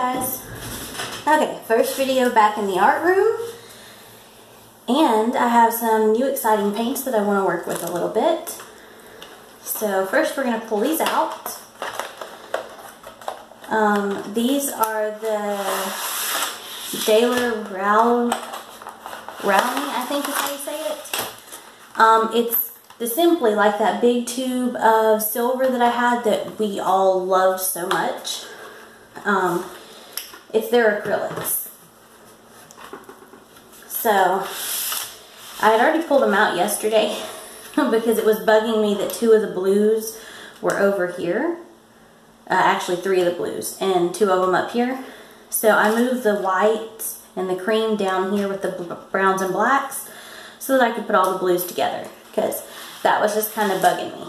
guys. Okay, first video back in the art room. And I have some new exciting paints that I want to work with a little bit. So first we're going to pull these out. These are the Daler Rowley, I think is how you say it. It's simply like that big tube of silver that I had that we all loved so much. It's their acrylics. So I had already pulled them out yesterday because it was bugging me that 2 of the blues were over here. Actually 3 of the blues and 2 of them up here. So I moved the white and the cream down here with the browns and blacks so that I could put all the blues together, because that was just kind of bugging me.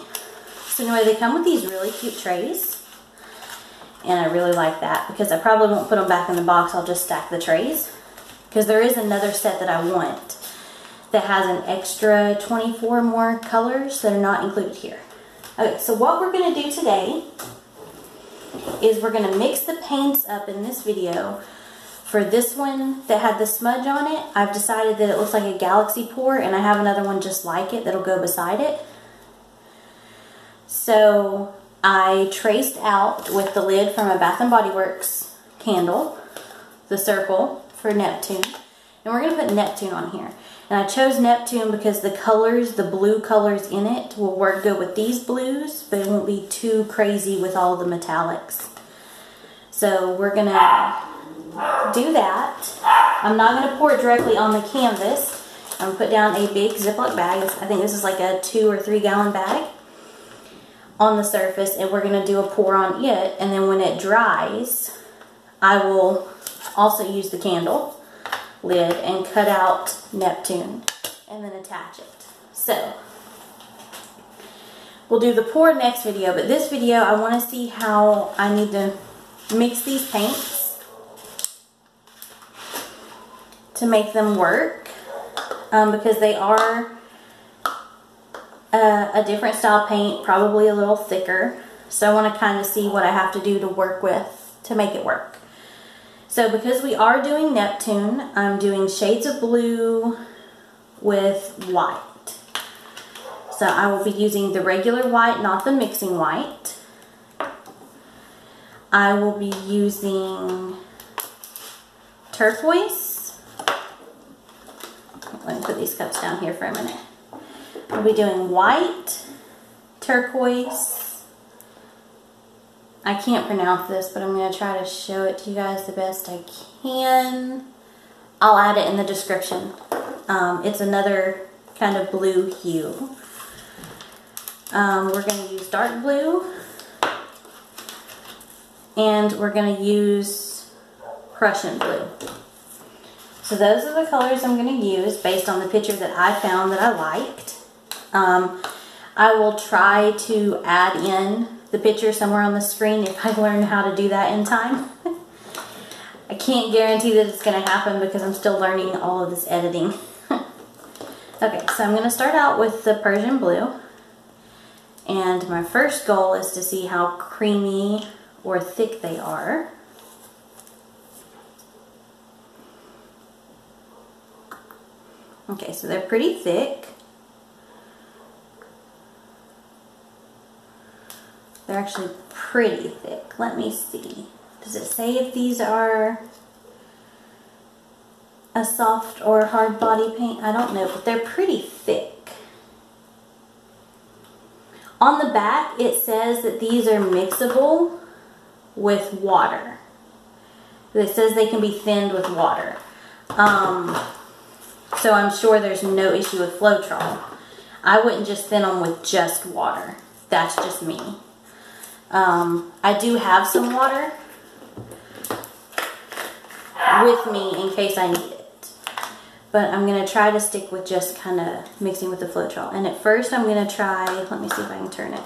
So anyway, they come with these really cute trays, and I really like that because I probably won't put them back in the box. I'll just stack the trays, because there is another set that I want that has an extra 24 more colors that are not included here. Okay, so what we're going to do today is we're going to mix the paints up in this video. For this one that had the smudge on it, I've decided that it looks like a galaxy pour, and I have another one just like it that'll go beside it. So I traced out with the lid from a Bath & Body Works candle, the circle for Neptune. And we're going to put Neptune on here. And I chose Neptune because the colors, the blue colors in it, will work good with these blues, but it won't be too crazy with all the metallics. So we're going to do that. I'm not going to pour it directly on the canvas. I'm going to put down a big Ziploc bag. I think this is like a 2 or 3 gallon bag on the surface, and we're going to do a pour on it. And then when it dries, I will also use the candle lid and cut out Neptune and then attach it. So we'll do the pour next video, but this video I want to see how I need to mix these paints to make them work, because they are a different style paint, probably a little thicker. So I want to kind of see what I have to do to work with to make it work. So because we are doing Neptune, I'm doing shades of blue with white. So I will be using the regular white, not the mixing white. I will be using turquoise. Let me put these cups down here for a minute. I'll be doing white, turquoise. I can't pronounce this, but I'm going to try to show it to you guys the best I can. I'll add it in the description. It's another kind of blue hue. We're going to use dark blue. And we're going to use Prussian blue. So those are the colors I'm going to use based on the picture that I found that I liked. I will try to add in the picture somewhere on the screen if I learn how to do that in time. I can't guarantee that it's going to happen because I'm still learning all of this editing. Okay, so I'm going to start out with the Persian blue. And my first goal is to see how creamy or thick they are. Okay, so they're pretty thick. They're actually pretty thick. Let me see. Does it say if these are a soft or hard body paint? I don't know, but they're pretty thick. On the back, it says that these are mixable with water. It says they can be thinned with water. So I'm sure there's no issue with Floetrol. I wouldn't just thin them with just water. That's just me. I do have some water with me in case I need it. But I'm going to try to stick with just kind of mixing with the Floetrol. And at first I'm going to try, let me see if I can turn it.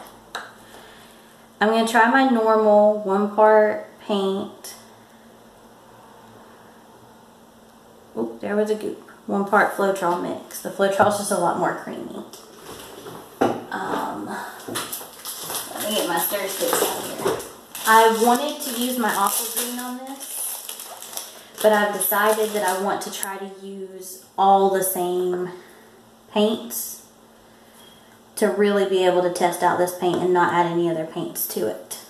I'm going to try my normal 1 part paint. Oop, there was a goop. 1 part Floetrol mix. The Floetrol is just a lot more creamy. Let me get my stir sticks out here. I wanted to use my aqua green on this, but I've decided that I want to try to use all the same paints to really be able to test out this paint and not add any other paints to it.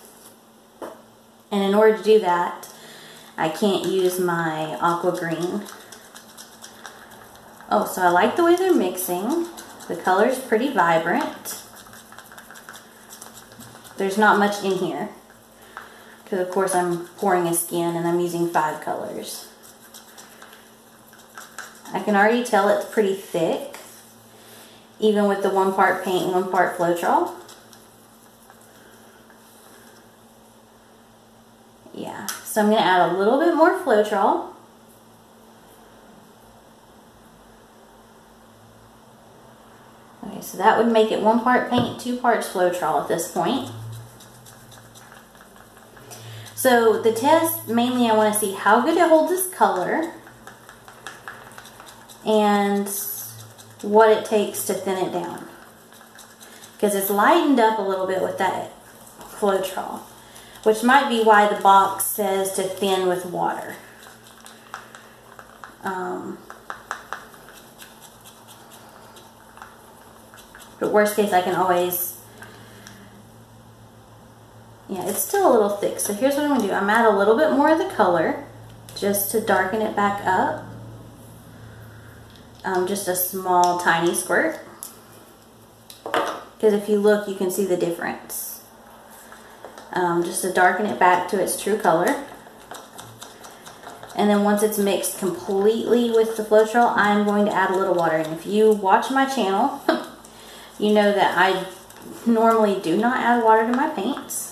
And in order to do that, I can't use my aqua green. Oh, so I like the way they're mixing. The color's pretty vibrant. There's not much in here, because of course I'm pouring a skin and I'm using 5 colors. I can already tell it's pretty thick, even with the 1 part paint, 1 part Floetrol. Yeah, so I'm going to add a little bit more Floetrol. Okay, so that would make it 1 part paint, 2 parts Floetrol at this point. So the test, mainly I want to see how good it holds this color and what it takes to thin it down. Because it's lightened up a little bit with that Floetrol, which might be why the box says to thin with water. But worst case, I can always... Yeah, it's still a little thick. So here's what I'm going to do. I'm going to add a little bit more of the color just to darken it back up. Just a small, tiny squirt. Because if you look, you can see the difference. Just to darken it back to its true color. And then once it's mixed completely with the Floetrol, I'm going to add a little water. And if you watch my channel, you know that I normally do not add water to my paints.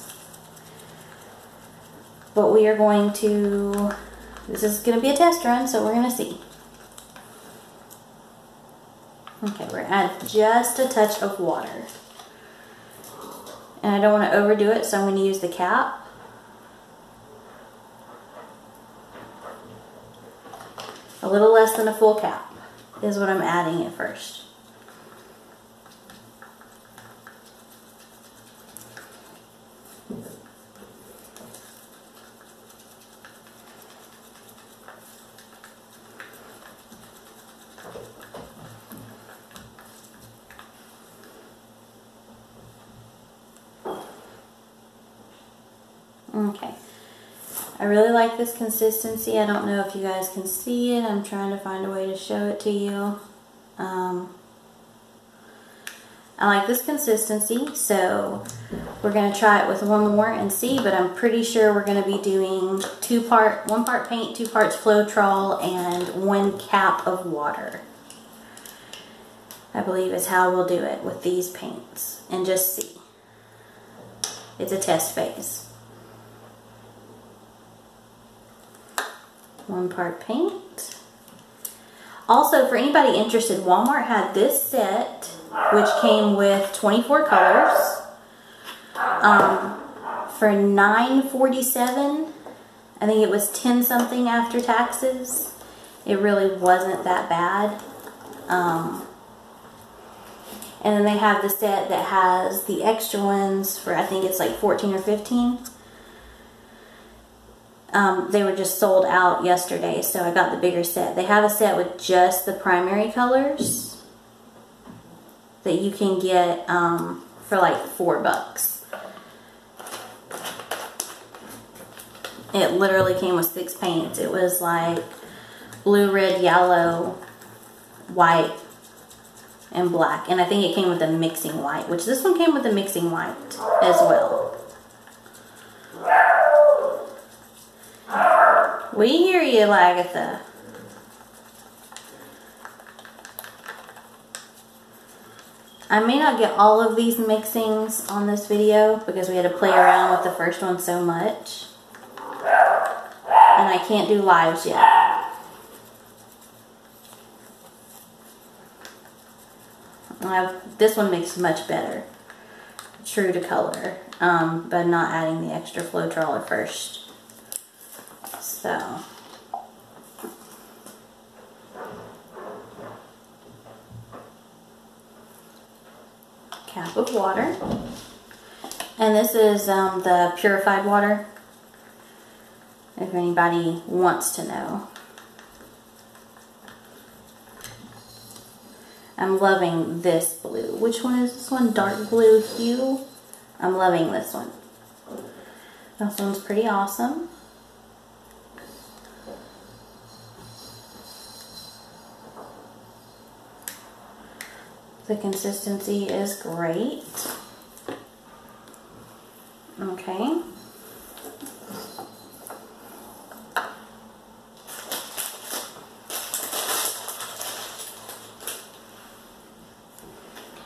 But we are going to, this is going to be a test run, so we're going to see. Okay, we're going to add just a touch of water. And I don't want to overdo it, so I'm going to use the cap. A little less than a full cap is what I'm adding at first. Okay, I really like this consistency. I don't know if you guys can see it. I'm trying to find a way to show it to you. I like this consistency, so we're going to try it with 1 more and see, but I'm pretty sure we're going to be doing 1 part paint, 2 parts Floetrol, and 1 cap of water. I believe is how we'll do it with these paints, and just see. It's a test phase. 1 part paint. Also, for anybody interested, Walmart had this set, which came with 24 colors, for $9.47. I think it was 10 something after taxes. It really wasn't that bad. And then they have the set that has the extra ones for, I think it's like 14 or 15. They were just sold out yesterday, so I got the bigger set. They have a set with just the primary colors that you can get for like $4. It literally came with 6 paints. It was like blue, red, yellow, white, and black. And I think it came with a mixing white, which this one came with a mixing white as well. We hear you, Lagatha. I may not get all of these mixings on this video because we had to play around with the first one so much. And I can't do lives yet. This one makes much better. True to color. But not adding the extra Floetrol at first. So, cap of water, and this is the purified water. if anybody wants to know. I'm loving this blue. Which one is this one? Dark blue hue. I'm loving this one. This one's pretty awesome. The consistency is great. Okay.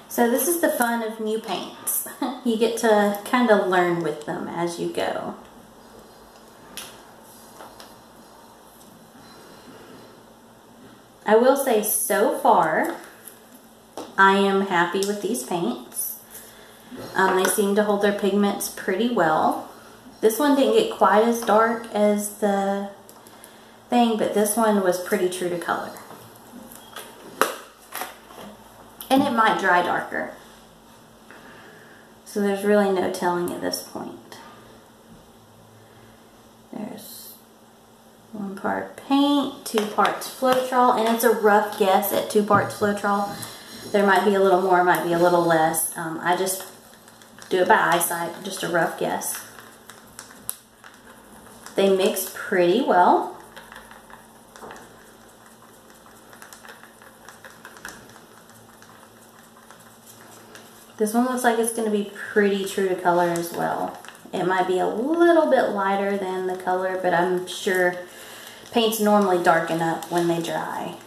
So this is the fun of new paints. You get to kind of learn with them as you go. I will say so far, I am happy with these paints. They seem to hold their pigments pretty well. This one didn't get quite as dark as the thing, but this one was pretty true to color. And it might dry darker. So there's really no telling at this point. There's 1 part paint, 2 parts Floetrol, and it's a rough guess at 2 parts Floetrol. There might be a little more, might be a little less. I just do it by eyesight, just a rough guess. They mix pretty well. This one looks like it's going to be pretty true to color as well. It might be a little bit lighter than the color, but I'm sure paints normally darken up when they dry.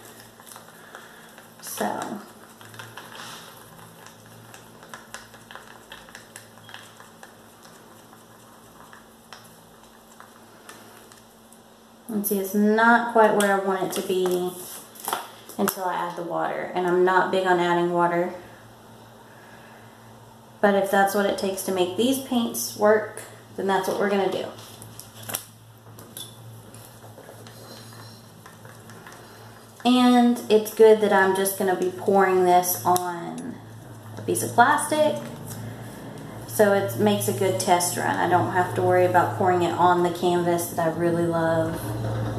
So and see, it's not quite where I want it to be until I add the water. And I'm not big on adding water. But if that's what it takes to make these paints work, then that's what we're going to do. And it's good that I'm just going to be pouring this on a piece of plastic. So it makes a good test run. I don't have to worry about pouring it on the canvas that I really love.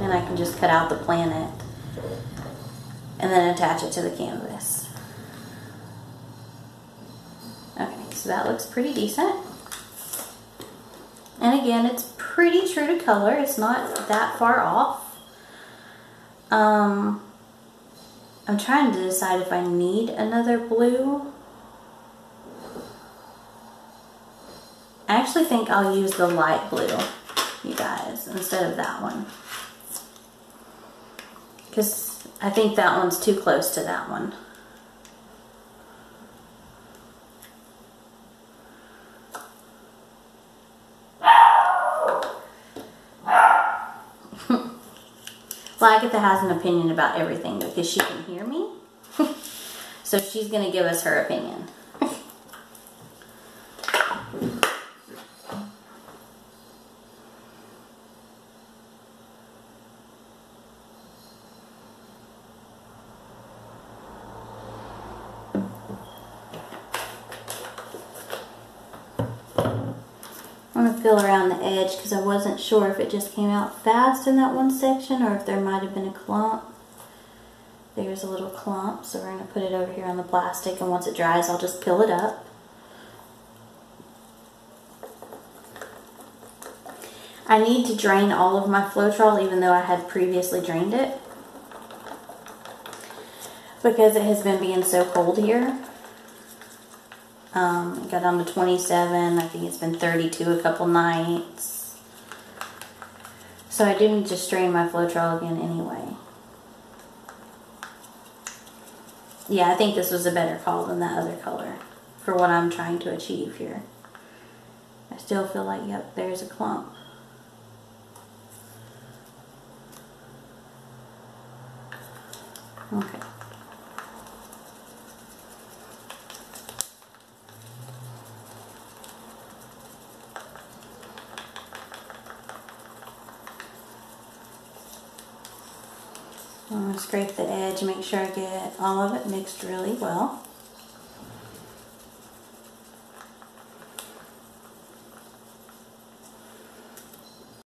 And I can just cut out the planet and then attach it to the canvas. Okay, so that looks pretty decent. And again, it's pretty true to color. It's not that far off. I'm trying to decide if I need another blue. I actually think I'll use the light blue, you guys, instead of that one. Because I think that one's too close to that one. Well, Agatha has an opinion about everything because she can hear me. So she's going to give us her opinion. I'm going to feel around the edge because I wasn't sure if it just came out fast in that one section or if there might have been a clump. There's a little clump, so we're going to put it over here on the plastic, and once it dries I'll just peel it up. I need to drain all of my Floetrol even though I had previously drained it because it has been being so cold here. It got down to 27. I think it's been 32 a couple nights. So I do need to strain my Floetrol again anyway. Yeah, I think this was a better call than that other color for what I'm trying to achieve here. I still feel like, yep, there's a clump. Okay. I'm going to scrape the edge, make sure I get all of it mixed really well.